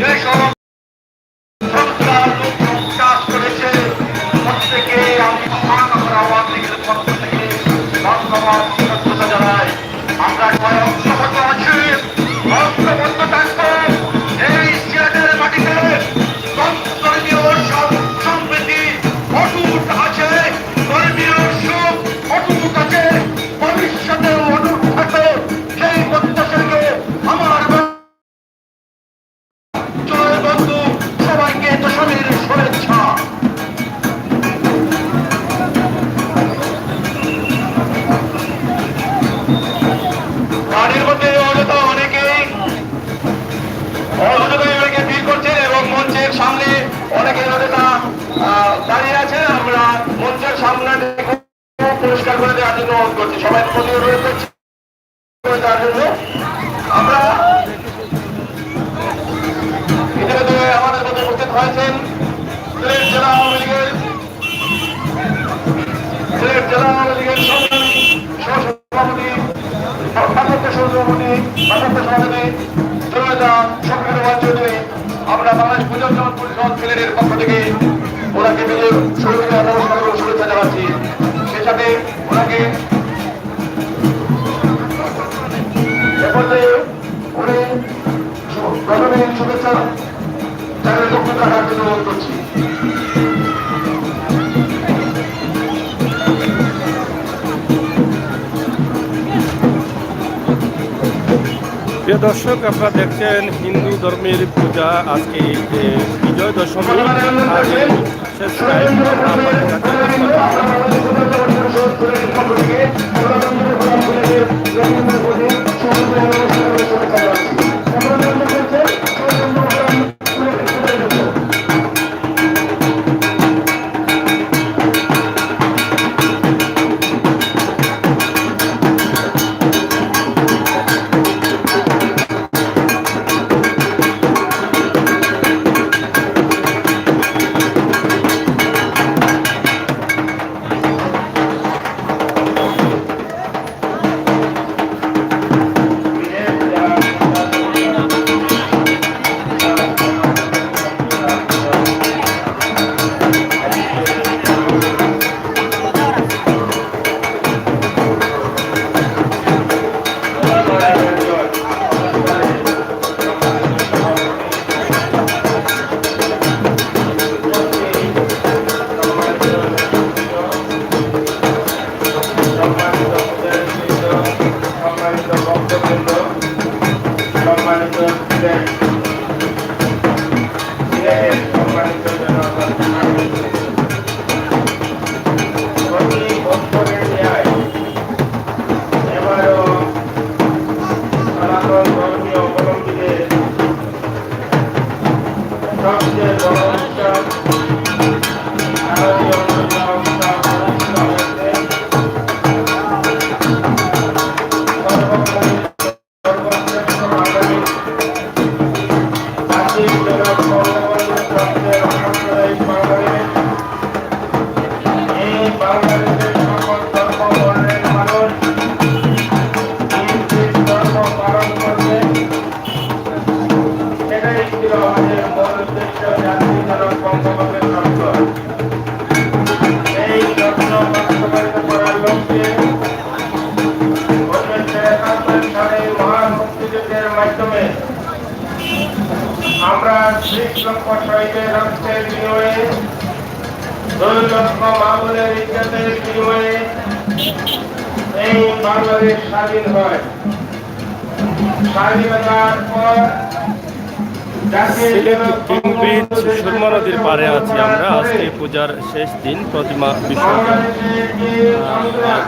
যেসব সংস্কার লোক চাষ করেছে প্রত্যেকে আমি মহানগর আওয়ামী লীগের পক্ষ থেকে ধন্যবাদ কৃতজ্ঞতা জানাই। আমরা সবাই ঐক্যবদ্ধ আছি, ঐক্যবদ্ধ থাকবো। এই সিলেটের মাটিতে ধর্মীয় সম্প্রীতি অটুট আছে, ধর্মীয় সুখ অটুট আছে, ভবিষ্যতে অটুট থাকবে। সেই প্রত্যাশাকে আমার জয় বন্ধু সবাইকে দশমীর শুভেচ্ছা। গাড়ির মধ্যে অযথা অনেকেই ভিড় করছেন এবং মঞ্চের সামনে অনেকে অযথা দাঁড়িয়ে আছেন। আমরা মঞ্চের সামনে পরিষ্কার করে দেওয়ার জন্য অনুরোধ করছি, সবাই প্রতি অনুরোধ করছি দেওয়ার জন্য। আমরা ইতিমধ্যে আমাদের মধ্যে উপস্থিত হয়েছেন সিলেট জেলা আওয়ামী লীগের সহসভাপতি ভারপ্রাপ্ত সহসভাপতি জননেতা শফিকুর রহমান চৌধুরী। আমরা বাংলাদেশ পূজন পরিষদ সিলেটের পক্ষ থেকে ওনাকে শুভেচ্ছা জানাচ্ছি। সে সাথে ওনাকে এ পর্যায়ে উনি প্রথমে শুভেচ্ছা জানানোর বক্তব্য রাখার জন্য অনুরোধ করছি। প্রিয় দর্শক, আপনারা দেখছেন হিন্দু ধর্মের পূজা আজকে বিজয় দশমী শেষ টাইম। আমরা 30 লক্ষ শহীদের রক্তের বিনিময়ে 2 লক্ষ মামুনের ইজ্জতের বিনিময়ে এই বাংলাদেশ স্বাধীন হয়। স্বাধীনতার পর সিলেট কিং ব্রিজ সুরমা নদীর পাড়ে আছি আমরা। আজকে পূজার শেষ দিন, প্রতিমা বিসর্জন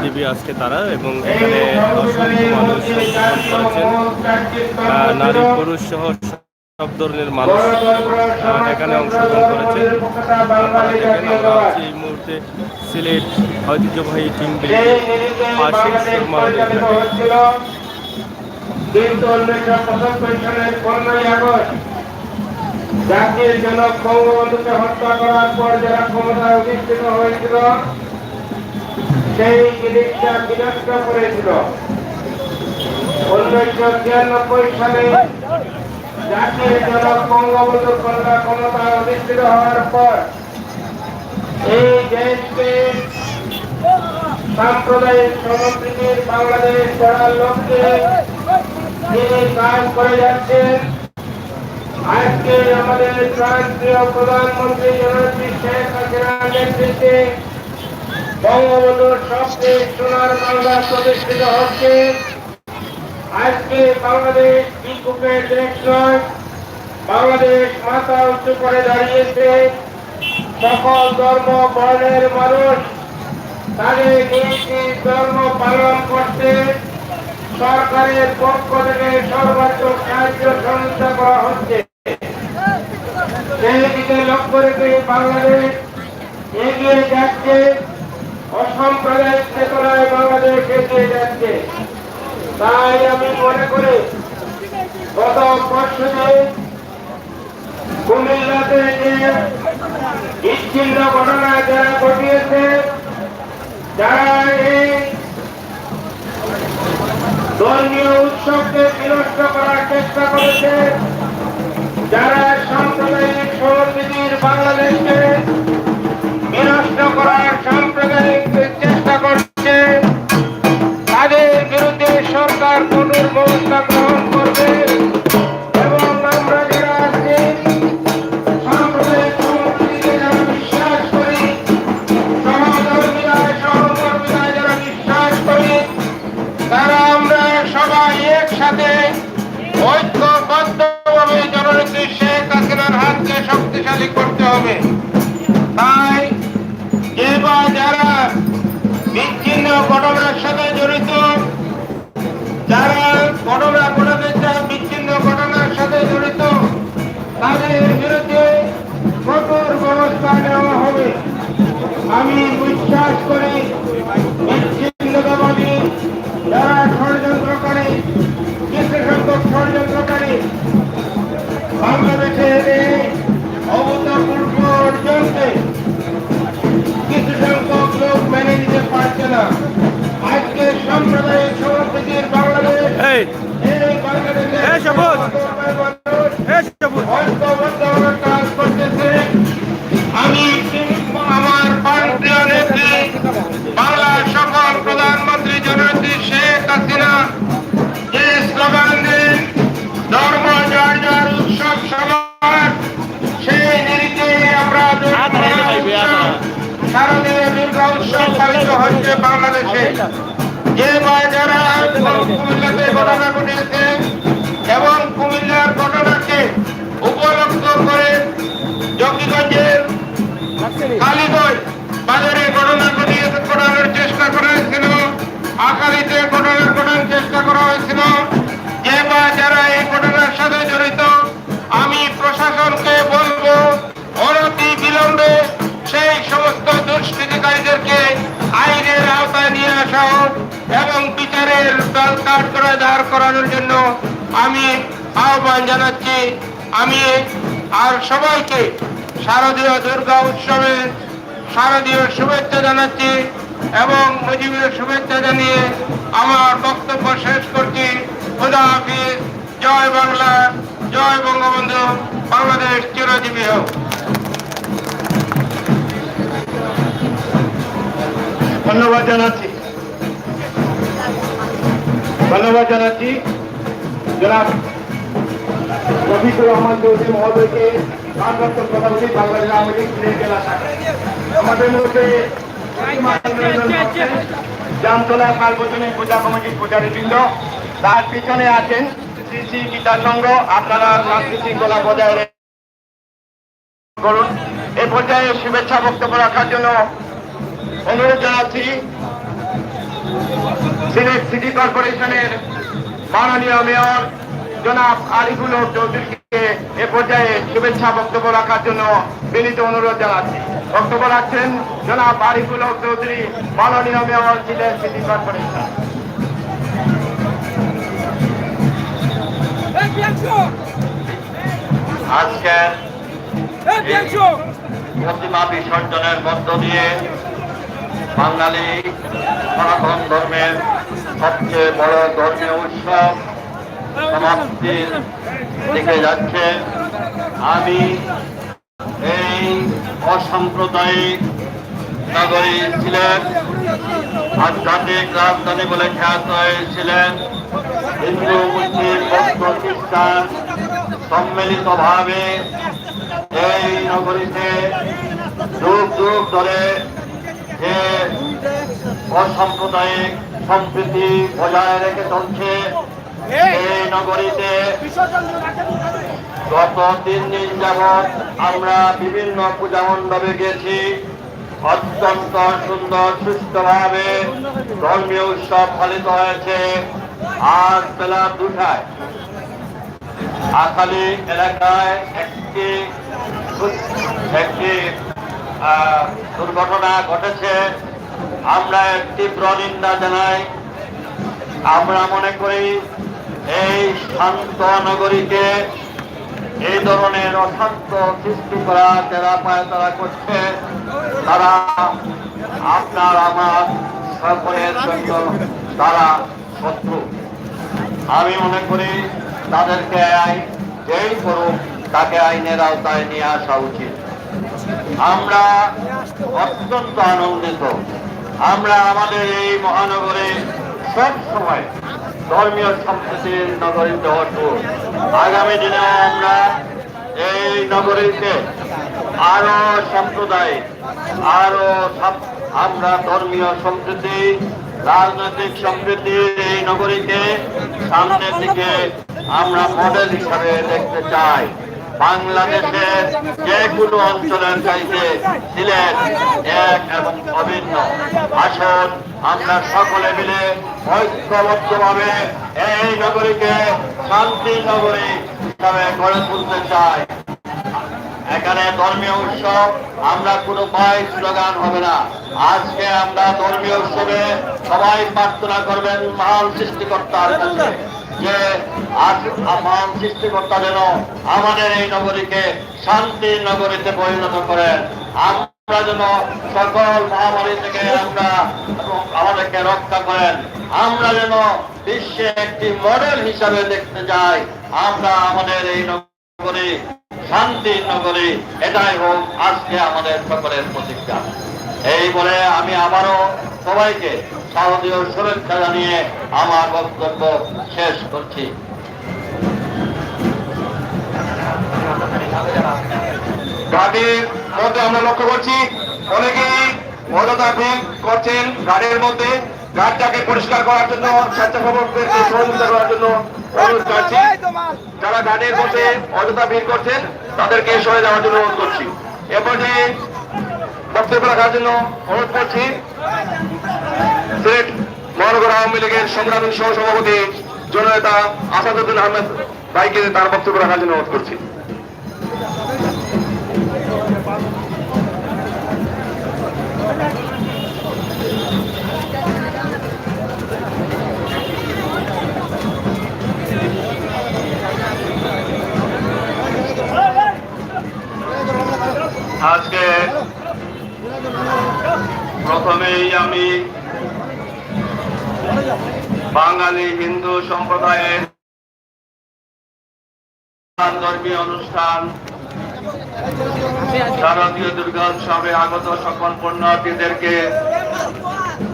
দেবী আজকে তারা, এবং এখানে অসংখ্য মানুষ অংশগ্রহণ করেছেন। নারী পুরুষ সহ সব ধরনের মানুষ এখানে অংশগ্রহণ করেছেন। আমরা আছি এই মুহূর্তে সিলেট ঐতিহ্যবাহী কিং ব্রিজ পাশে সুরমা নদীর। কিন্তু 1975 সালের 15ই আগস্ট জাতির জনক বঙ্গবন্ধুকে হত্যা করার পর যারা ক্ষমতায় অধিষ্ঠিত হয়েছিল সেই জিনিসটা বিনষ্ট করেছিল। 1993 সালে জাতির জনক বঙ্গবন্ধু কন্যা ক্ষমতায় অধিষ্ঠিত হওয়ার পর এই দেশকে সাম্প্রদায়িক সম্প্রীতির বাংলাদেশ গড়ার লক্ষ্যে তিনি কাজ করে যাচ্ছেন। আজকে আমাদের প্রান্তীয় প্রধানমন্ত্রী জননেত্রী শেখ হাসিনার নেতৃত্বে বঙ্গবন্ধুর স্বপ্নে সোনার বাংলা প্রতিষ্ঠিত হচ্ছে। আজকে বাংলাদেশ বিকুপের দেশ নয়, বাংলাদেশ মাথা উঁচু করে দাঁড়িয়েছে। সকল ধর্ম বর্ণের মানুষ তাদের নিজ নিজ ধর্ম পালন করতে সরকারের পক্ষ থেকে সর্বাত্মক সাহায্য সহযোগিতা করা হচ্ছে। সেই দিকে লক্ষ্য রেখে বাংলাদেশ এগিয়ে যাচ্ছে, অসাম্প্রদায়িক চেতনায় বাংলাদেশ এগিয়ে যাচ্ছে। তাই আমি মনে করি গত পরশুদিন কুমিল্লাতে যে বিচ্ছিন্ন ঘটনা যারা ঘটিয়েছে, যারা এই ধর্মীয় উৎসবকে বিনষ্ট করার চেষ্টা করেছে, যারা সাম্প্রদায়িক সম্প্রীতির বাংলাদেশকে বিনষ্ট করার সাম্প্রদায়িক চেষ্টা করছে, তাদের বিরুদ্ধে সরকার কঠোর ব্যবস্থা গ্রহণ করবে। এবং আমরা যারা আছি সাম্প্রদায়িক সম্প্রীতিতে যারা বিশ্বাস করি, সহধর্মীরায় সহকর্মীরায় যারা বিশ্বাস করি, তারা আমরা সবাই একসাথে ঐক্যবদ্ধভাবে জননেত্রী শেখ হাসিনার হাতকে শক্তিশালী করতে হবে। তাই এবার যারা বিচ্ছিন্ন ঘটনার সাথে জড়িত, যারা ঘটনা ঘটাতে চায় বিচ্ছিন্ন ঘটনার সাথে জড়িত, তাদের বিরুদ্ধে কঠোর ব্যবস্থা নেওয়া হবে। আমি বিশ্বাস করি বিচ্ছিন্নতাবাদী যারা ষড়যন্ত্র করে, কিছু সংখ্যক ষড়যন্ত্রকারী বাংলাদেশের এই অভূতপূর্ব অর্জনকে কিছু সংখ্যক লোক মেনে নিতে পারছে না। আজকে সাম্প্রদায়িক সম্প্রীতির বাংলাদেশ, এই বাংলাদেশে ঐক্যবদ্ধভাবে কাজ করতেছে। আমি আমার প্রান্তীয় নেত্রী বাংলার সকল প্রধানমন্ত্রী জননেত্রী শেখ হাসিনা যে স্লোগান দেন, ধর্ম যার যার উৎসব সবার, সেই নিরিখে আমরা শারদীয় দুর্গা উৎসব পালিত হচ্ছে বাংলাদেশে। যে যারা কুমিল্লাতে ঘটনা ঘটিয়েছে এবং কুমিল্লার ঘটনাকে উপলক্ষ করে জকিগঞ্জের কালীগঞ্জ বাজারে ঘটনা ঘটানোর চেষ্টা করা হয়েছিল, আকালিতে ঘটনা ঘটানোর চেষ্টা করা হয়েছিল। যে যারা এই ঘটনার সাথে জড়িত, আমি প্রশাসনকে বলবো অনতি বিলম্বে সেই সমস্ত দুষ্কৃতিকারীদেরকে আইনের আওতায় নিয়ে আসা হোক এবং বিচারের কাঠগড়ায় দাঁড় করানোর জন্য আমি আহ্বান জানাচ্ছি। আমি আর সবাইকে শারদীয় দুর্গা উৎসবের শারদীয় শুভেচ্ছা জানাচ্ছি এবং মুজিবের শুভেচ্ছা জানিয়ে আমার বক্তব্য শেষ করছি। খোদা হাফিজ। জয় বাংলা, জয় বঙ্গবন্ধু, বাংলাদেশ চিরজীবী হোক। ধন্যবাদ জানাচ্ছি জনাব রফিকুর রহমান চৌধুরী মহোদয়কে, ভারপ্রাপ্ত প্রধানমন্ত্রী বাংলাদেশ আওয়ামী লীগ সিলেট জেলা শাখা। আমাদের মধ্যে জামতলা সার্বজনীন পূজা কমিটির পূজারীবৃন্দ, তার পিছনে আছেন শ্রী শ্রী গীতা সংঘ। আপনারা শান্তি শৃঙ্খলা বজায় করুন। এ পর্যায়ে শুভেচ্ছা বক্তব্য রাখার জন্য অনুরোধ জানাচ্ছি সিলেট সিটি কর্পোরেশনের মাননীয় মেয়র জনাব আরিফুল হক চৌধুরীকে এ পর্যায়ে শুভেচ্ছা বক্তব্য রাখার জন্য বিনীত অনুরোধ জানাচ্ছি। বক্তব্য রাখছেন জনাব আরিফুল হক চৌধুরী, মাননীয় মেয়র সিলেট সিটি কর্পোরেশন। আজকের প্রতিমা বিসর্জনের মধ্য দিয়ে বাঙালি সনাতন ধর্মের সবচেয়ে বড় ধর্মীয় উৎসব সমাপ্তির দিকে যাচ্ছে। আমি এই অসাম্প্রদায়িক নগরী সিলেট আধ্যাত্মিক রাজধানী বলে খ্যাত হয়েছিলেন। হিন্দু মুসলিম বৌদ্ধ খ্রিস্টান সম্মিলিতভাবে এই নগরীতে যুগ যুগ ধরে যে অসাম্প্রদায়িক সম্প্রীতি বজায় রেখে চলছে, এই নগরীতে গত 3 দিন যাবৎ আমরা বিভিন্ন পূজা মণ্ডপে গেছি। অত্যন্ত সুন্দর সুস্থভাবে ধর্মীয় উৎসব পালিত হয়েছে। আজ বেলা 2টায় আখালী এলাকায় একটি দুর্ঘটনা ঘটেছে। আমরা তীব্র নিন্দা জানাই। আমরা মনে করি এই শান্ত নগরীকে এই ধরনের অশান্ত সৃষ্টি করা যারা পায় তারা করছে, তারা আপনার আমার সকলের জন্য তারা শত্রু। আমি মনে করি তাদেরকে যেই করুক তাকে আইনের আওতায় নিয়ে আসা উচিত। আমরা অত্যন্ত আনন্দিত। আমরা আমাদের এই মহানগরে সব সময় ধর্মীয় সম্প্রীতির নগরীতে হতো। আগামী দিনেও আমরা এই নগরীতে আরো সাম্প্রদায়িক আমরা ধর্মীয় সম্প্রীতি রাজনৈতিক সম্প্রীতি এই নগরীকে সামনের দিকে আমরা মডেল হিসাবে দেখতে চাই। বাংলাদেশের যে কোনো অঞ্চলের চাইতে সিলেট এক এবং অভিন্ন। আসুন আমরা সকলে মিলে ঐক্যবদ্ধভাবে এই নগরীকে শান্তি নগরী হিসাবে গড়ে তুলতে চাই। এখানে ধর্মীয় উৎসব আমরা কোনো পাই স্লোগান হবে না। আজকে আমরা ধর্মীয় উৎসবে সবাই প্রার্থনা করবেন মহান সৃষ্টিকর্তার কাছে যে মহান সৃষ্টিকর্তা যেন আমাদের এই নগরীকে শান্তির নগরীতে পরিণত করেন। আমরা যেন সকল মহামারী থেকে আমরা আমাদেরকে রক্ষা করেন। আমরা যেন বিশ্বে একটি মডেল হিসাবে দেখতে যাই। আমরা আমাদের এই নগরী শান্তির নগরী, এটাই হোক আজকে আমাদের সকলের প্রতিজ্ঞা। এই বলে আমি আবারও সবাইকে শারদীয় শুভেচ্ছা জানিয়ে আমার বক্তব্য শেষ করছি। ঘাটের মধ্যে আমরা লক্ষ্য করছি অনেকেই অযথা ভিড় করছেন ঘাটের মধ্যে। ঘাটটাকে পরিষ্কার করার জন্য স্বেচ্ছাসেবকদেরকে সহযোগিতা করার জন্য অনুরোধ করছি। যারা ঘাটের মধ্যে অযথা ভিড় করছেন তাদেরকে সরে যাওয়ার জন্য অনুরোধ করছি। এরপর যে বক্তব্য রাখার জন্য অনুরোধ করছি সিলেট মহানগর আওয়ামী লীগের সংগ্রামী সহ সভাপতি জননেতা আসাদুদ্দিন আহমেদ ভাইকে তার বক্তব্য রাখার জন্য অনুরোধ করছি। আজকে প্রথমেই আমি বাঙালি হিন্দু সম্প্রদায়ের ধর্মীয় অনুষ্ঠান শারদীয় দুর্গা উৎসবে আগত সকল পুণ্যার্থীদেরকে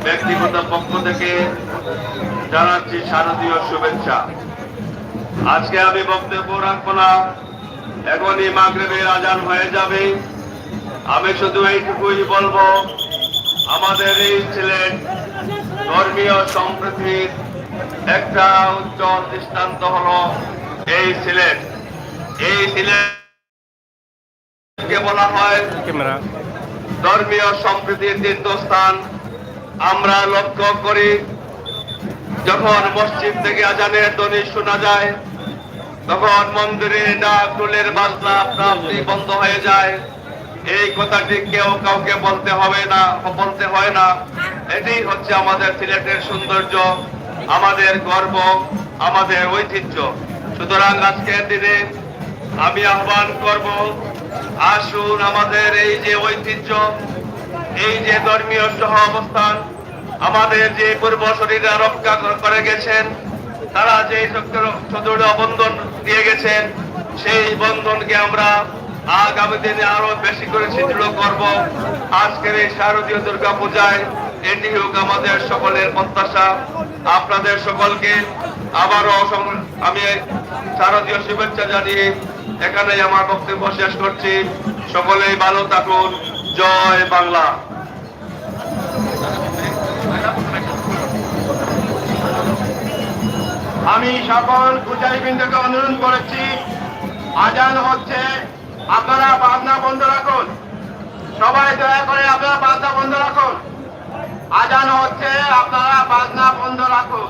ব্যক্তিগত পক্ষ থেকে জানাচ্ছি শারদীয় শুভেচ্ছা। আজকে আমি বক্তব্য রাখবো না, এখনই মাগরিবের আজান হয়ে যাবে। আমি শুধু এইটুকুই বলবো, আমাদের এই সিলেট ধর্মীয় সম্প্রীতির একটা উজ্জ্বল দৃষ্টান্ত হলো এই সিলেট। এই সিলেটকে বলা হয় ধর্মীয় সম্প্রীতির তীর্থস্থান। আমরা লক্ষ্য করি যখন মসজিদ থেকে আজানের ধ্বনি শোনা যায় তখন মন্দিরে ডাক ঢোলের বাজনা প্রাপ্তি বন্ধ হয়ে যায়। এই কথাটি কেউ কাউকে বলতে হয় না। এটি হচ্ছে আমাদের সিলেটের সৌন্দর্য, আমাদের গর্ব, আমাদের ঐতিহ্য। সুতরাং আজকের দিনে আমি আহ্বান করব, আসুন আমাদের এই যে ঐতিহ্য, এই যে ধর্মীয় সহ অবস্থান, আমাদের যে পূর্বসূরীরা রক্ষা করে গেছেন, তারা যে সুদৃঢ় বন্ধন দিয়ে গেছেন, সেই বন্ধনকে আমরা আগামী দিনে আরো বেশি করে সুদৃঢ় করব। আজকের এই শারদীয় দুর্গা পূজায় এটি হোক আমাদের সকলের প্রত্যাশা। আপনাদের সকলকে আবারও আমি শারদীয় শুভেচ্ছা জানিয়ে এখানেই আমার বক্তব্য শেষ করছি। সকলেই ভালো থাকুন। জয় বাংলা। আমি সকল পূজারীবৃন্দকে অনুরোধ করেছি, আজান হচ্ছে, আপনারা বাজনা বন্ধ রাখুন। সবাই দয়া করে আপনারা বাজনা বন্ধ রাখুন। আজান হচ্ছে, আপনারা বাজনা বন্ধ রাখুন।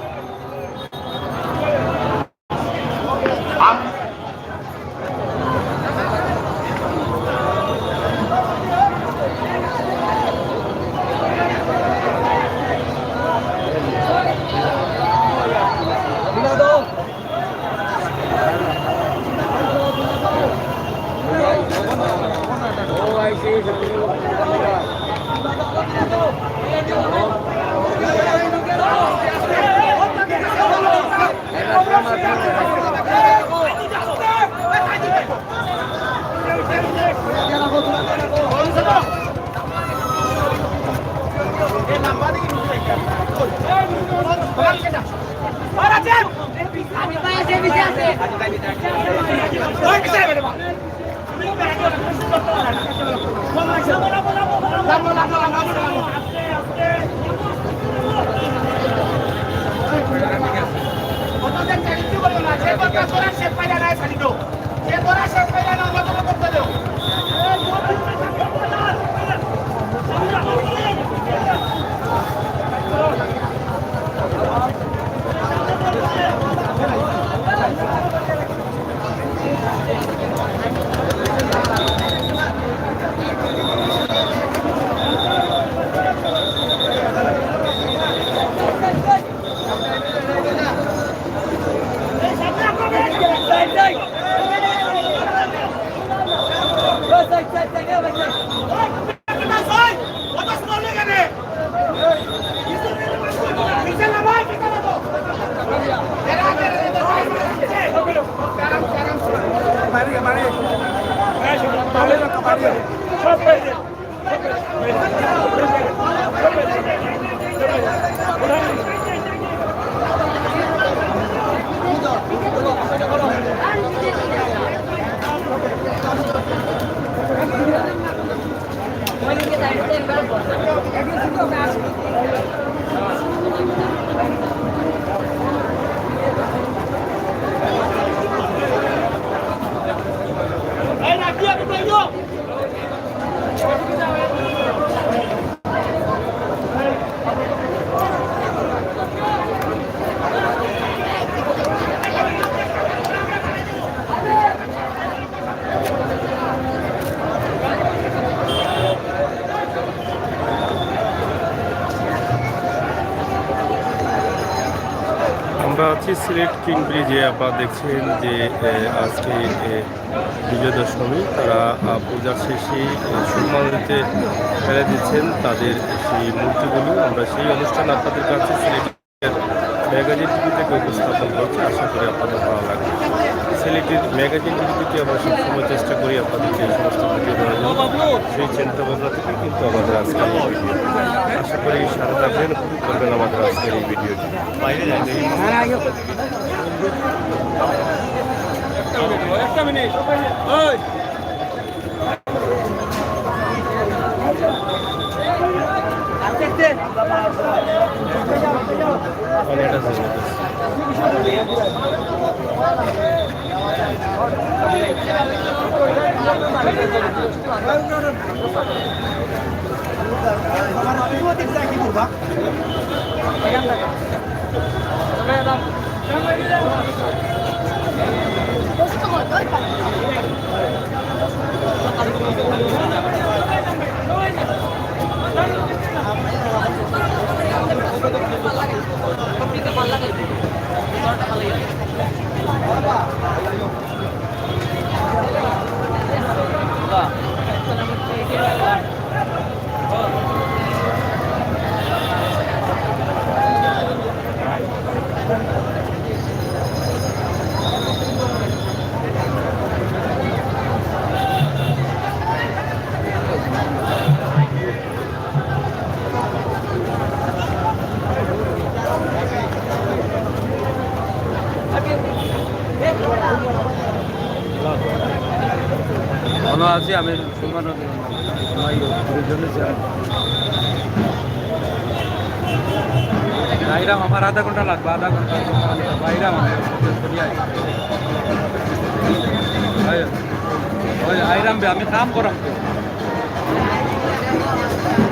আমরা আছি সিলেট কিং ব্রিজে। আপনারা দেখছেন যে আজকে বিজয় দশমী, তারা পূজার শেষে সুরমানদীতে ফেলে দিচ্ছেন তাদের সেই মূর্তিগুলো। আমরা সেই অনুষ্ঠান আপনাদের কাছে সিলেটের ম্যাগাজিন টিভি থেকে উপস্থাপন করছি। আশা করি আপনাদের ভালো লাগবে। সিলেটের ম্যাগাজিন টিভি থেকে আমরা সবসময় চেষ্টা করি আপনাদেরকে এই সমস্ত ভিডিও দেওয়ার জন্য। সেই চিন্তা ভাবনা থেকে কিন্তু আমাদের আজকের এই ভিডিও। আশা করি সাথে থাকবেন, উপভোগ করবেন আমাদের আজকের এই ভিডিওটি। বাইরে একটা মিনিট ভালো আছি। আমি সুরমা নদীর আইরাম আমার আধা ঘন্টা লাগবে, আধা ঘন্টা আইরাম ওই আইরাম আমি কাম করাম তো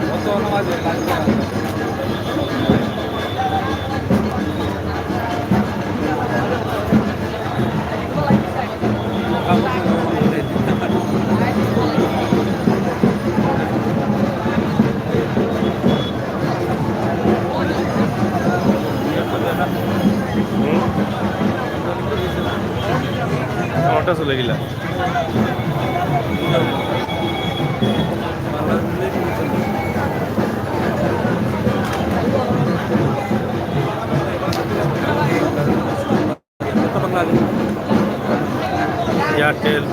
কত নামাজ আমারটা চলে গেলা এয়ারটেল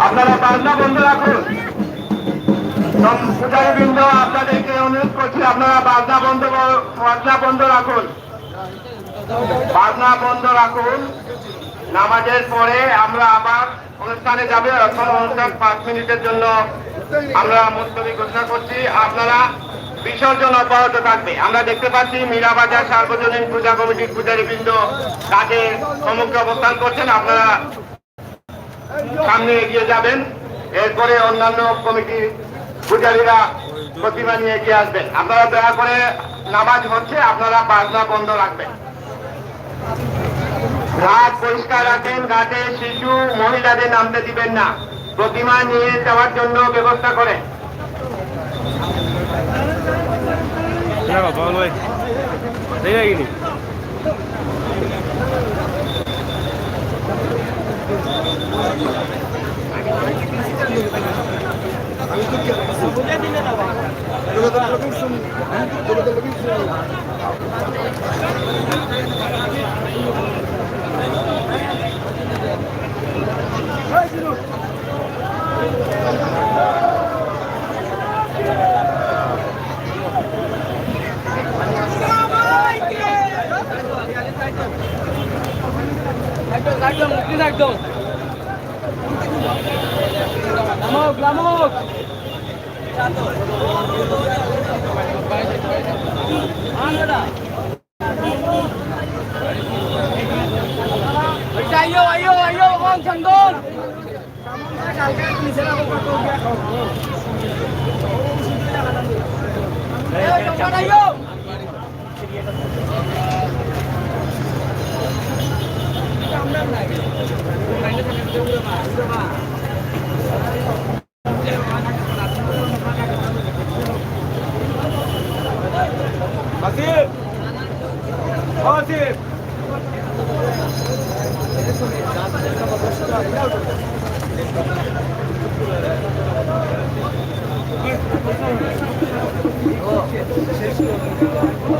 আপনারা বাজনা বন্ধ রাখুন। পূজারী বৃন্দ আপনাদেরকে অনুরোধ করছি, আপনারা বাজনা বন্ধ রাখুন, বাজনা বন্ধ রাখুন। নামাজের পরে আমরা আবার অনুষ্ঠানে যাবে। এখন অনুষ্ঠান 5 মিনিটের জন্য আমরা মুলতবি ঘোষণা করছি। আপনারা বিসর্জন অব্যাহত থাকবে। আমরা দেখতে পাচ্ছি মীরাবাজার সার্বজনীন পূজা কমিটির পূজারী বৃন্দ কাজের সম্মুখে অবস্থান করছেন। আপনারা সামনে এগিয়ে যাবেন। এরপরে অন্যান্য কমিটির পূজারীরা প্রতিমা নিয়ে এগিয়ে আসবেন। আপনারা দয়া করে, নামাজ হচ্ছে, আপনারা বাজনা বন্ধ রাখবেন। ঘাট পরিষ্কার রাখেন। ঘাটে শিশু মহিলাদের নামতে দিবেন না। প্রতিমা নিয়ে যাওয়ার জন্য ব্যবস্থা করেন। একদম ayo Bang Chandon. Ayo cepat ayo. Masif. Masif.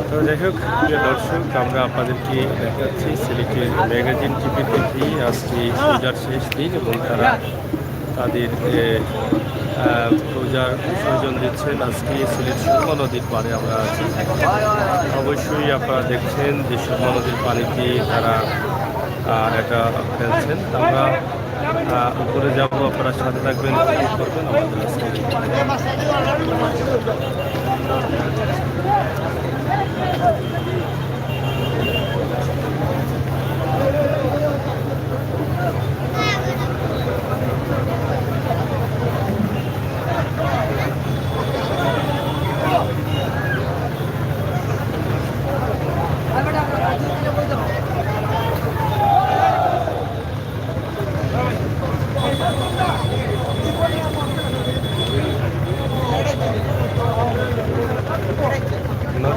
তো যাই হোক, প্রিয় দর্শক, আমরা আপনাদেরকে দেখাচ্ছি সিলেটের ম্যাগাজিন টিভি দেখি আজকে পূজার শেষ দিন এবং তারা তাদের পূজার বিসর্জন দিচ্ছেন। আজকে সিলেট সুরমা নদীর পাড়ে আমরা আছি। অবশ্যই আপনারা দেখছেন যে সুরমা নদীর পানিতে তারা এটা ফেলছেন। আমরা উপরে যাবো, আপনারা সাথে থাকবেন, করবেন আমাদের আজকে।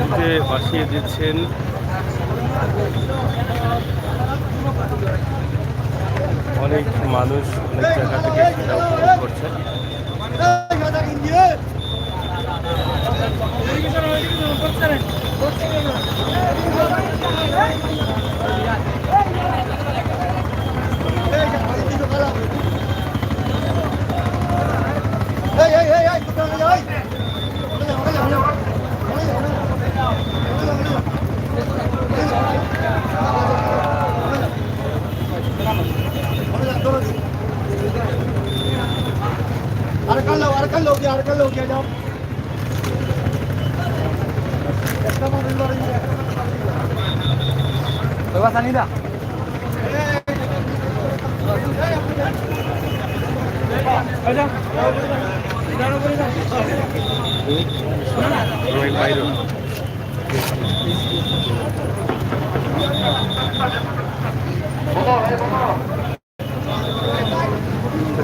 মূর্তিতে ভাসিয়ে দিচ্ছেন। অনেক মানুষ অনেক জায়গা থেকে সেটা উপভোগ করছেন। Sanida.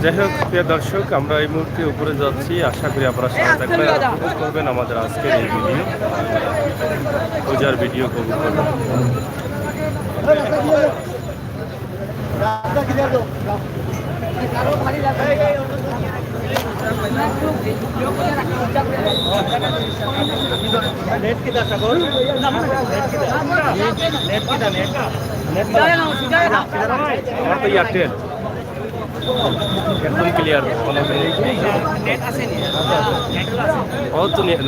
যাই হোক প্রিয় দর্শক, আমরা এই মুহূর্তে উপরে যাচ্ছি। আশা করি আপনারা সাথে থাকবেন, উপভোগ করবেন আমাদের আজকের এই ভিডিও, পূজার ভিডিও উপভোগ করবেন। আমার তো এয়ারটেল একদম ক্লিয়ার, কোনো ও তো নেট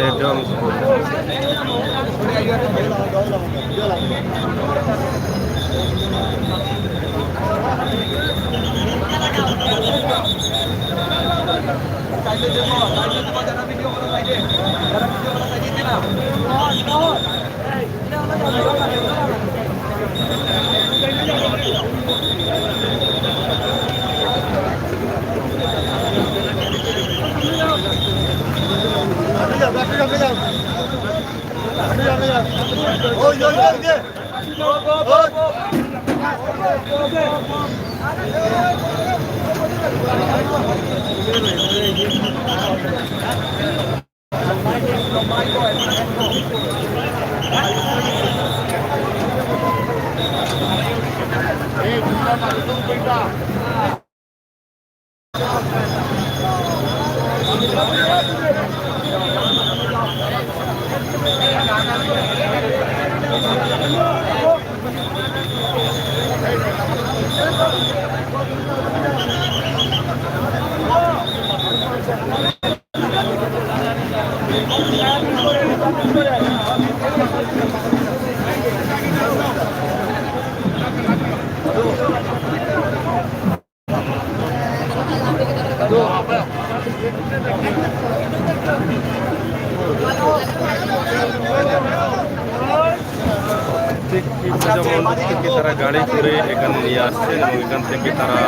প্রত্যেকটি পূজা মণ্ডপ থেকে তারা গাড়ি করে এখানে নিয়ে আসছেন এবং এখান থেকে তারা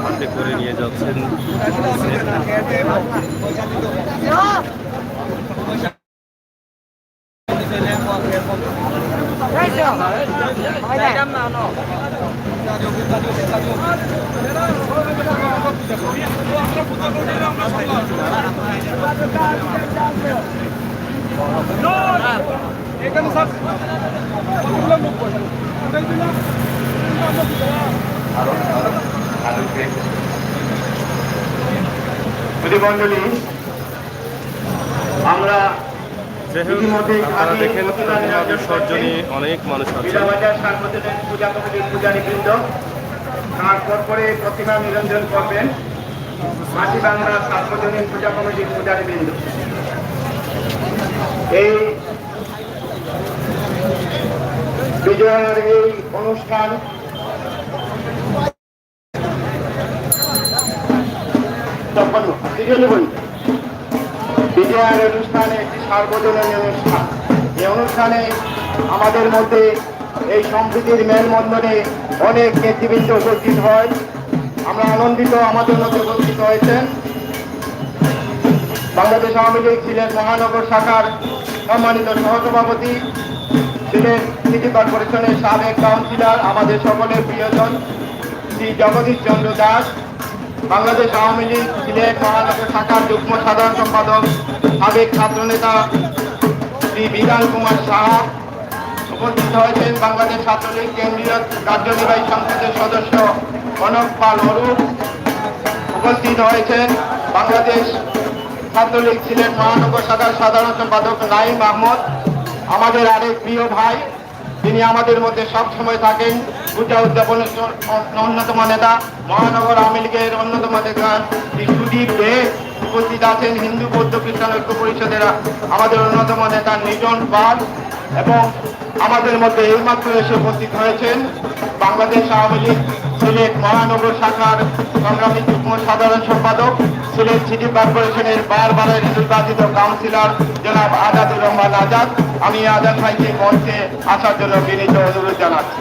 হাতে করে নিয়ে যাচ্ছেন। মন্ডলী, আমরা যাই হোক, আপনারা দেখেন প্রতিমা বিসর্জনে অনেক মানুষ আছে। বাজার সার্বজনীন পূজা কমিটির পূজারীবৃন্দ তারপর করে প্রতিমা নিরঞ্জন করবেন মাটি বাংলা সার্বজনীন পূজা কমিটির পূজারীবৃন্দ। এই বিজয়ের এই অনুষ্ঠান বিজয়ের অনুষ্ঠানে একটি সার্বজনীন অনুষ্ঠান। এই অনুষ্ঠানে আমাদের মধ্যে এই সম্প্রীতির মেলবন্ধনে অনেক নেতৃবৃন্দ উপস্থিত হয়। আমরা আনন্দিত আমাদের মধ্যে উপস্থিত হয়েছেন বাংলাদেশ আওয়ামী লীগ সিলেট মহানগর শাখার সম্মানিত সহসভাপতি, সিলেট সিটি কর্পোরেশনের সাবেক কাউন্সিলর, আমাদের সকলের প্রিয়জন শ্রী জগদীশ চন্দ্র দাস, বাংলাদেশ আওয়ামী লীগ সিলেট মহানগর শাখার যুগ্ম সাধারণ সম্পাদক, সাবেক ছাত্রনেতা শ্রী বিধান কুমার সাহা। উপস্থিত হয়েছেন বাংলাদেশ ছাত্রলীগ কেন্দ্রীয় কার্যনির্বাহী সংসদের সদস্য কনক পাল অরূপ। উপস্থিত হয়েছেন বাংলাদেশ ছাত্রলীগ সিলেট মহানগর শাখার সাধারণ সম্পাদক নাইম আহমদ, আমাদের আরেক প্রিয় ভাই, তিনি আমাদের মধ্যে সব সময় থাকেন। পূজা উদযাপনের অন্যতম নেতা, মহানগর আওয়ামী লীগের অন্যতম নেতা সুদীপ দে। উপস্থিত আছেন হিন্দু বৌদ্ধ খ্রিস্টান ঐক্য পরিষদের আমাদের অন্যতম নেতা নিজন পাল, এবং আমাদের মধ্যে এইমাত্র এসে উপস্থিত হয়েছেন বাংলাদেশ আওয়ামী লীগ সিলেট মহানগর শাখার সংগ্রামী যুগ্ম সাধারণ সম্পাদক, সিলেট সিটি কর্পোরেশনের বারবারের নির্বাচিত কাউন্সিলর জনাব আজাদুর রহমান আজাদ। আমি আজাদ ভাইকে মঞ্চে আসার জন্য বিনীত অনুরোধ জানাচ্ছি।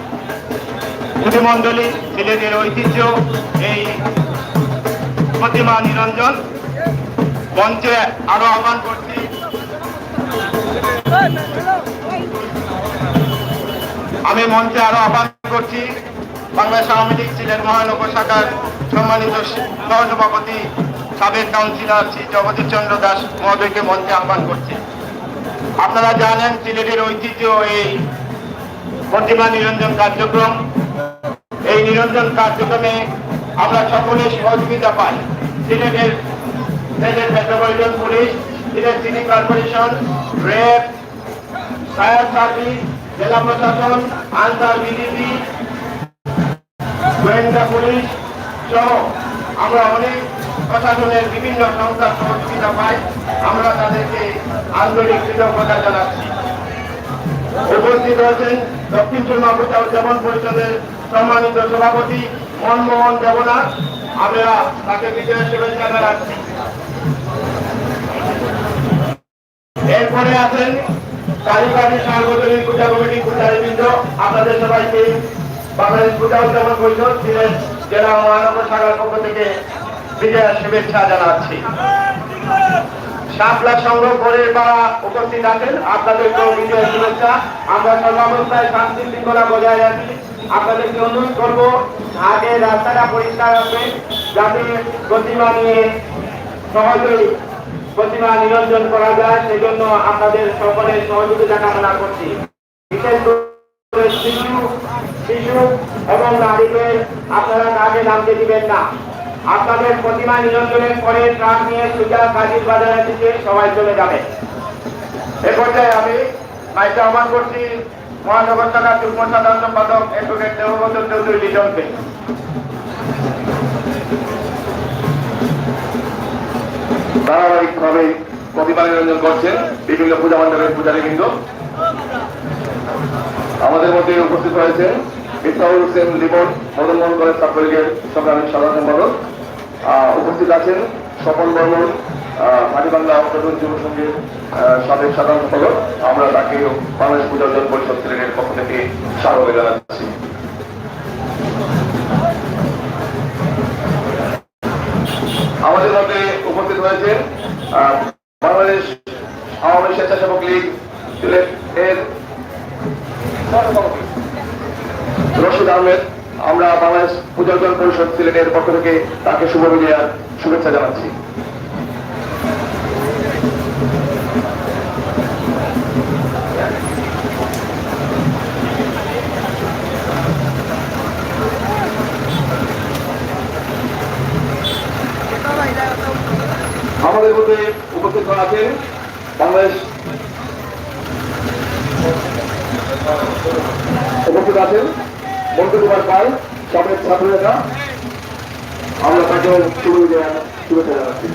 প্রতিমণ্ডলী সিলেটের ঐতিহ্য এই প্রতিমা নিরঞ্জন, মঞ্চে আরো আহ্বান করছি। আমি মঞ্চে আরো আহ্বান করছি বাংলাদেশ আওয়ামী লীগ সিলেট মহানগর শাখার সম্মানিত সহসভাপতি সাবেক কাউন্সিলর শ্রী জগদীশ চন্দ্র দাস মহোদয়কে মঞ্চে আহ্বান করছি। আপনারা জানেন সিলেটের ঐতিহ্য এই প্রতিমা নিরঞ্জন কার্যক্রম। এই নিরঞ্জন কার্যক্রমে আমরা সকলে সহযোগিতা পাই। সিলেটের metropolitan police, Sylhet city corporation, RAB, fire service, জেলা প্রশাসন, আনসার বিডিপি, গোয়েন্দা পুলিশ সহ আমরা অনেক প্রশাসনের বিভিন্ন সংস্থার সহযোগিতা পাই। আমরা তাদেরকে আন্তরিক কৃতজ্ঞতা জানাচ্ছি। উপস্থিত হয়েছেন দক্ষিণ সুরমা পূজা উদযাপন পরিষদের সম্মানিত সভাপতি মনমোহন দেবনাথ, আমরা তাকে বিজয়ের শুভেচ্ছা জানাচ্ছি। এরপরে আছেন কালীবাড়ি সার্বজনীন পূজা কমিটির পূজারীবৃন্দ। আপনাদের সবাইকে বাংলাদেশ পূজা উদযাপন পরিষদ সিলেট জেলা মহানগর শাখার পক্ষ থেকে বিজয়ের শুভেচ্ছা জানাচ্ছি। শাপলা সংগ্রহ করে পাড়া উপস্থিত আছেন, আপনাদেরকেও বিজয়ের শুভেচ্ছা। আমরা সর্বাবস্থায় শান্তি শৃঙ্খলা বজায় রাখি। আপনাদেরকে অনুরোধ করব আগে রাস্তাটা পরিষ্কার রাখবেন, যাতে প্রতিমা নিয়ে সহজেই প্রতিমা নিরঞ্জন করা যায়। সেজন্য আপনাদের সকলের সহযোগিতা কামনা করছি। বিশেষ করে শিশু এবং নারীদের আপনারা কাজে নামতে দিবেন না। আপনাদের প্রতিমা নিরঞ্জনের পরে ট্রাক নিয়ে সোজা কাজীর বাজারের দিকে সবাই চলে যাবে। এ পর্যায়ে আমি মাইকে আহ্বান করছি মহানগর শাখার যুগ্ম সাধারণ সম্পাদক অ্যাডভোকেট দেবব্রত চৌধুরী লিটনকে। ধারাবাহিকভাবে প্রতিমা নিরঞ্জন করছেন বিভিন্ন পূজা মণ্ডপের পূজারীবৃন্দ। আমাদের মধ্যে উপস্থিত হয়েছেন মিফতাহুল হোসেন লিমন, মদন মোহন কলেজ ছাত্রলীগের সংগ্রামী সাধারণ সম্পাদক। উপস্থিত আছেন স্বপন বর্মন, মাটিবাংলা অঙ্গন যুব সংঘের সাবেক সাধারণ সম্পাদক। আমরা তাকে বাংলাদেশ পূজা উদযাপন পরিষদ সিলেটের পক্ষ থেকে স্বাগত জানাচ্ছি। আমাদের মধ্যে উপস্থিত হয়েছেন বাংলাদেশ আওয়ামী স্বেচ্ছাসেবক লীগ সিলেটের রশিদ আহমেদ। আমরা বাংলাদেশ পূজা উদযাপন পরিষদ সিলেটের পক্ষ থেকে তাকে শুভ বিজয়ার শুভেচ্ছা জানাচ্ছি। আমাদের মধ্যে উপস্থিত আছেন বাংলাদেশ উপস্থিত আছেন মন্টু কুমার পাল, সাবেক ছাত্র নেতা। আমরা তাকে শুভেচ্ছা জানাচ্ছি।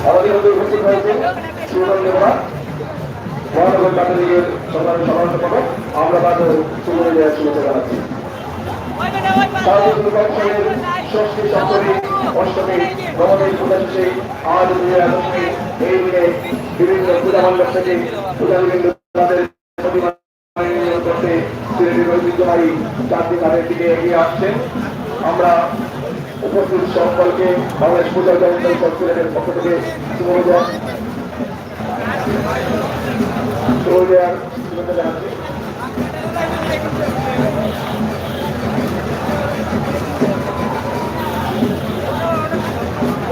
আমাদের মধ্যে উপস্থিত হয়েছেন সুমন দেবরা, মহানগর ছাত্রলীগের সংগ্রামী সাধারণ সম্পাদক। আমরা তাকে শুভেচ্ছা জানাচ্ছি। ষষ্ঠী সপ্তমী অষ্টমী নবমী পূজা শেষে আজ এই দিনে বিভিন্ন পূজা মণ্ডপ থেকে পূজারীবৃন্দ তাদের প্রতিমা করতে সিলেটের ঐতিহ্যবাহী চারটি ঘাটের দিকে এগিয়ে আসছেন। আমরা উপস্থিত সকলকে বাংলাদেশ পূজার কর্মচারী সংগঠনের পক্ষ থেকে শুভেচ্ছা জানাচ্ছি।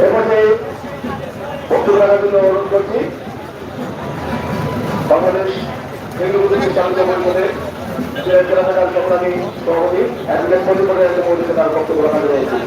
এরপরে বক্তব্য রাখার জন্য অনুরোধ করছি বাংলাদেশ হিন্দু শান্ত পরিষদের জেলা শাখার সংগ্রামী সভাপতি অ্যাডভোকেট মজিবুরের মধ্যে তার বক্তব্য রাখা রয়েছে।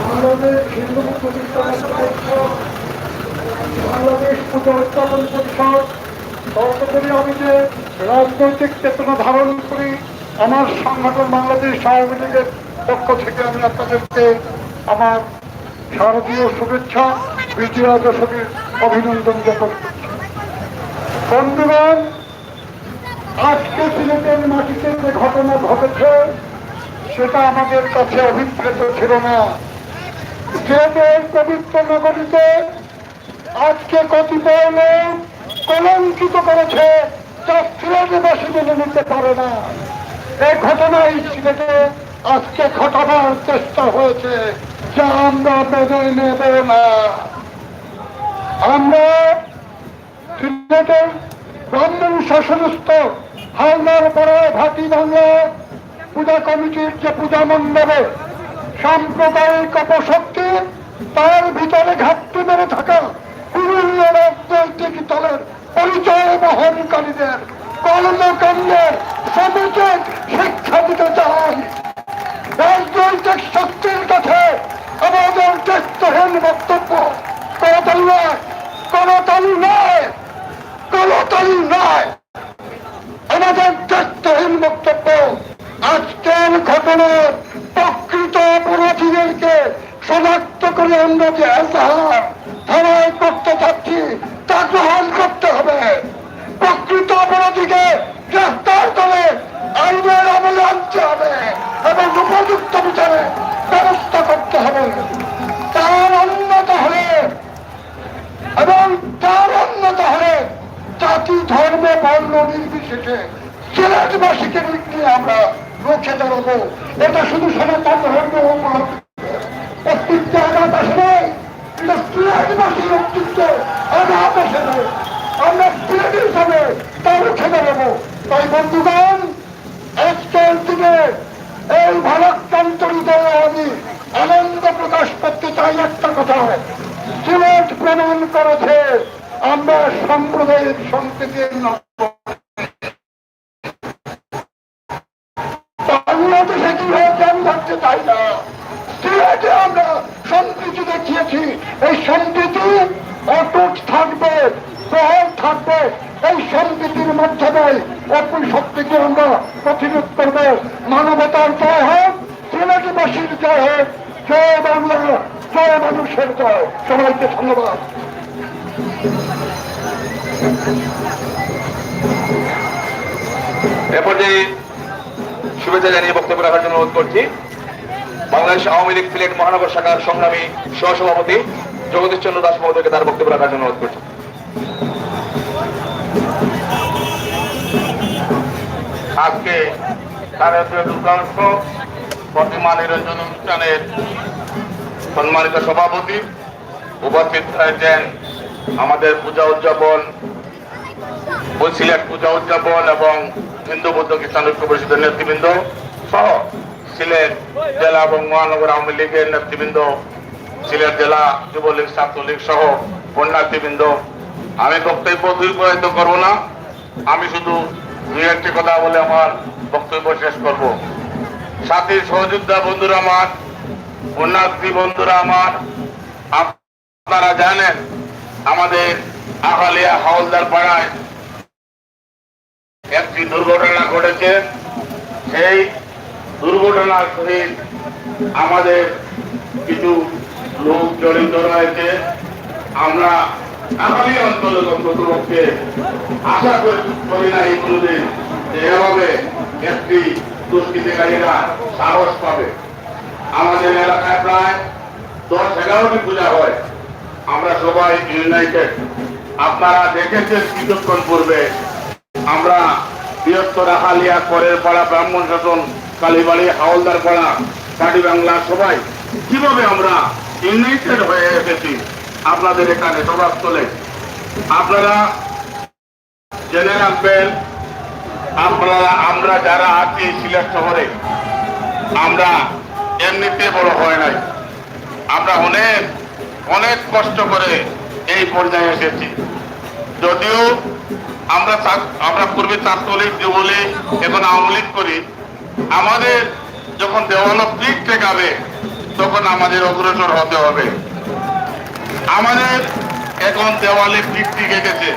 বাংলাদেশ হিন্দু বাংলাদেশ পূজা উদযাপন পরিষদ সর্বোপরি আমি যে রাজনৈতিক চেতনা ধারণ করি আমার সংগঠন বাংলাদেশ আওয়ামী লীগের পক্ষ থেকে আমি আপনাদেরকে আমার শারদীয় শুভেচ্ছা বিজয়া দশমীর অভিনন্দন জ্ঞাপন করছি। বন্ধুগণ, আজকে সিলেটের মাটিতে যে ঘটনা ঘটেছে সেটা আমাদের কাছে অভিপ্রেত ছিল না। সিলেটের পবিত্র নগরীতে আজকে কতিপয় লোক কলঙ্কিত করেছে যা সিলেটবাসী মেনে নিতে পারে না। এই ঘটনাই সিলেটে আজকে ঘটাবার চেষ্টা হয়েছে যা আমরা মেনে নেব না। আমরা সিলেটের ব্রাহ্মণ শাসনস্থ হালদার পরে ভাটি বাংলা পূজা কমিটির যে পূজা মণ্ডপে সাম্প্রদায়িক অপশক্তি তার ভিতরে ঘাটতি মেরে থাকা বিভিন্ন রাজনৈতিক দলের পরিচয় বহনকারীদের কর্মকাণ্ডের সমুচিত শিক্ষা দিতে চাই। রাজনৈতিক শক্তির কাছে আমাদের দায়িত্বহীন বক্তব্য করতালি নয়, করতালি নয়, করতালি নয়। আমাদের দায়িত্বহীন বক্তব্য আজকের ঘটনার প্রকৃত অপরাধীদেরকে শনাক্ত করে আমরা যে এজাহার থানায় করতে চাচ্ছি তা গ্রহণ করতে হবে। প্রকৃত অপরাধীকে গ্রেফতার করে আইনের আমলে আনতে হবে এবং উপযুক্ত বিচারে ব্যবস্থা করতে হবে। তার অন্যতা হলে জাতি ধর্ম বর্ণ নির্বিশেষে সিলেটবাসীকে নিয়ে আমরা রুখে দাঁড়াবো। এটা শুধু সনাতন ধর্ম অস্তিত্বে আঘাত আসে নাই, এটা সিলেটবাসীর অস্তিত্ব আঘাত আসে নাই। আমরা সিলেট হিসাবে তা রুখে দাঁড়াবো। তাই বন্ধুগণ, আজকের দিনে এই ভারাক্রান্ত হৃদয়ে আমি আনন্দ প্রকাশ করতে চাই একটা কথা, সিলেট প্রমাণ করেছে আমরা সাম্প্রদায়িক সম্প্রীতির বাংলাদেশে কি হয়েছে আমি ভাবতে চাই না। সিলেটে আমরা সম্প্রীতি দেখিয়েছি, এই সম্প্রীতি অটুট থাকবে, প্রহর থাকবে। এই সম্প্রীতির মাধ্যমে অপর শক্তিকে আমরা প্রতিরোধ করবো। মানবতার জয় হোক, সিলেটবাসীর জয় হোক, জয় বাংলা, জয় মানুষের জয়। সবাইকে ধন্যবাদ। এ পর্যায়ে শুভেচ্ছা জানিয়ে বক্তব্য রাখার জন্য অনুরোধ করছি বাংলাদেশ আওয়ামী লীগ সিলেট মহানগর শাখার সংগ্রামী সহসভাপতি জগদীশ চন্দ্র দাস মহোদয়কে তার বক্তব্য রাখার জন্য অনুরোধ করছি। আজকে শারদীয় দুর্গাউৎস প্রতিমা নিরঞ্জন অনুষ্ঠানের সম্মানিত সভাপতি উপস্থিত হয়েছেন আমাদের পূজা উদযাপন সিলেট পূজা উদযাপন এবং হিন্দু বৌদ্ধ খ্রিস্টান ঐক্য পরিষদের নেতৃবৃন্দ সহ সিলেট জেলা এবং মহানগর আওয়ামী লীগের নেতৃবৃন্দ, সিলেট জেলা যুবলীগ ছাত্রলীগ সহ পুণ্যার্থীবৃন্দ, আমি বক্তব্য দীর্ঘায়িত করব না, আমি শুধু দুই একটি কথা বলে আমার বক্তব্য শেষ করব। সাথী সহযোদ্ধা বন্ধুরা আমার, পুণ্যার্থী বন্ধুরা আমার, আপনারা জানেন আমাদের আহালিয়া হাওলদার পাড়ায় একটি দুর্ঘটনা ঘটেছে। সেই দুর্ঘটনার সহিত আমাদের কিছু লোক জড়িত রয়েছে। আমরা আগামী অঞ্চলের কর্তৃপক্ষকে আশা করি না এই কোনোদিন যে এভাবে একটি দুষ্কৃতিকারীরা সাহস পাবে। আমাদের এলাকায় প্রায় 10-11টি পূজা হয়, আমরা সবাই ইউনাইটেড। আপনারা দেখেছেন কিছুক্ষণ পূর্বে আমরা বৃহত্তর আহালিয়া করের পাড়া, ব্রাহ্মণ শাসন, কালীবাড়ি, হাওলদার পাড়া, পাটি বাংলা সবাই কিভাবে আমরা ইউনাইটেড হয়ে এসেছি আপনাদের এখানে সভাস্থলে। আপনারা জেনে রাখবেন, আমরা যারা আছি সিলেট শহরে, আমরা এমনিতে বড় হয় নাই, আমরা অনেক অনেক কষ্ট করে এই পর্যায়ে এসেছি। যদিও আমরা পূর্বে ছাত্রলীগ, যুবলীগ, এখন আওয়ামী লীগ করি, আমাদের যখন ডেভেলপমেন্ট ঠেকাবে তখন আমাদের অগ্রসর হতে হবে। আমাদের এখন দেওয়ালে পিঠ টিকে গেছে।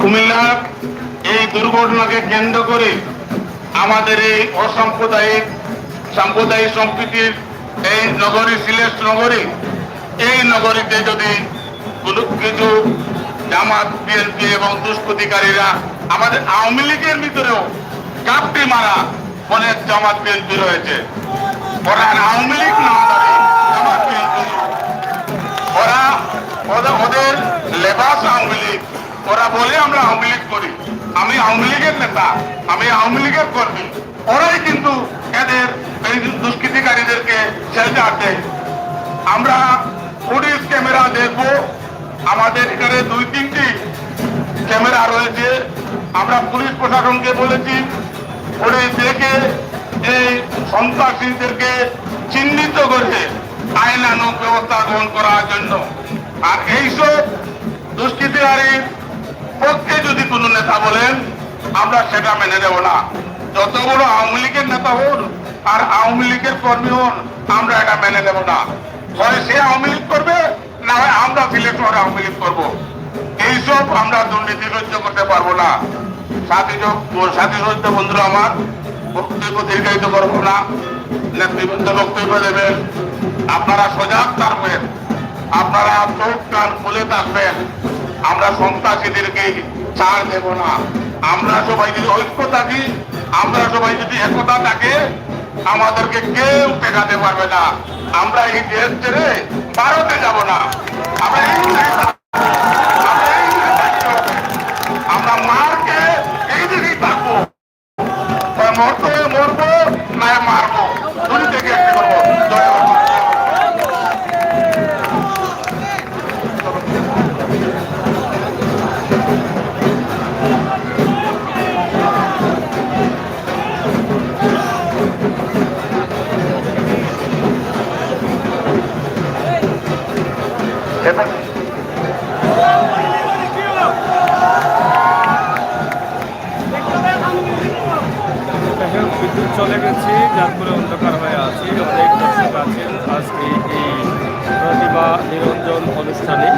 কুমিল্লার এই দুর্ঘটনাকে কেন্দ্র করে আমাদের এই অসাম্প্রদায়িক সাম্প্রদায়িক সম্প্রীতির এই নগরী, সিলেট নগরী, এই নগরীতে যদি কিছু জামাত, বিএনপি এবং দুষ্কৃতিকারীরা, আমাদের আওয়ামী লীগের ভিতরেও কাপটি মারা অনেক জামাত বিএনপি রয়েছে, ওরা আওয়ামী লীগ নামধারী জামাত বিএনপি, ওদের লেবাস আওয়ামী লীগ, ওরা বলে আমরা আওয়ামী লীগ করি, আমি আওয়ামী লীগের নেতা, আমি আওয়ামী লীগের কর্মী, ওরাই কিন্তু এদের এই দুষ্কৃতিকারীদেরকে শেল্টার দেয়। আমরা পুলিশ ক্যামেরা দেখবো, আমাদের এখানে 2-3টি ক্যামেরা রয়েছে। আমরা পুলিশ প্রশাসনকে বলেছি, পুলিশ দেখে এই সন্ত্রাসীদেরকে চিহ্নিত করে আইনানুগ ব্যবস্থা গ্রহণ করার জন্য। আর এইসব দুষ্কৃতিকারীর পক্ষে যদি কোনো নেতা বলেন, আমরা সেটা মেনে নেব না। যত বড় আওয়ামী লীগের নেতা হন আর আওয়ামী লীগের কর্মী হন, আমরা এটা মেনে নেব না। হয় সে আওয়ামী লীগ করবে, না হয় আমরা সিলেট শহরে আওয়ামী লীগ করবো। এইসব আমরা দুর্নীতি সহ্য করতে পারবো না। সাথী সহ্য বন্ধুরা, আমার বক্তব্য দীর্ঘায়িত করবো না, নেতৃবৃন্দ বক্তব্য দেবেন। আপনারা সজাগ থাকবেন, আপনারা চোখ কান খুলে থাকবেন। আমরা সন্ত্রাসীদেরকে ছাড় দেব না। আমরা সবাই যদি ঐক্য থাকি, আমরা সবাই যদি একতা থাকে, আমাদেরকে কেউ ঠেকাতে পারবে না। আমরা এই দেশ ছেড়ে ভারতে যাব না, আমরা মারকে এই দিকেই থাকবো, মরতে মরবো না মারবো, দুই থেকে একটি করবো। বিদ্যুৎ চলে গেছে, যার পরে অন্ধকার হয়ে আছে। অনেক দর্শক আছেন আজকে এই প্রতিমা নিরঞ্জন অনুষ্ঠানে।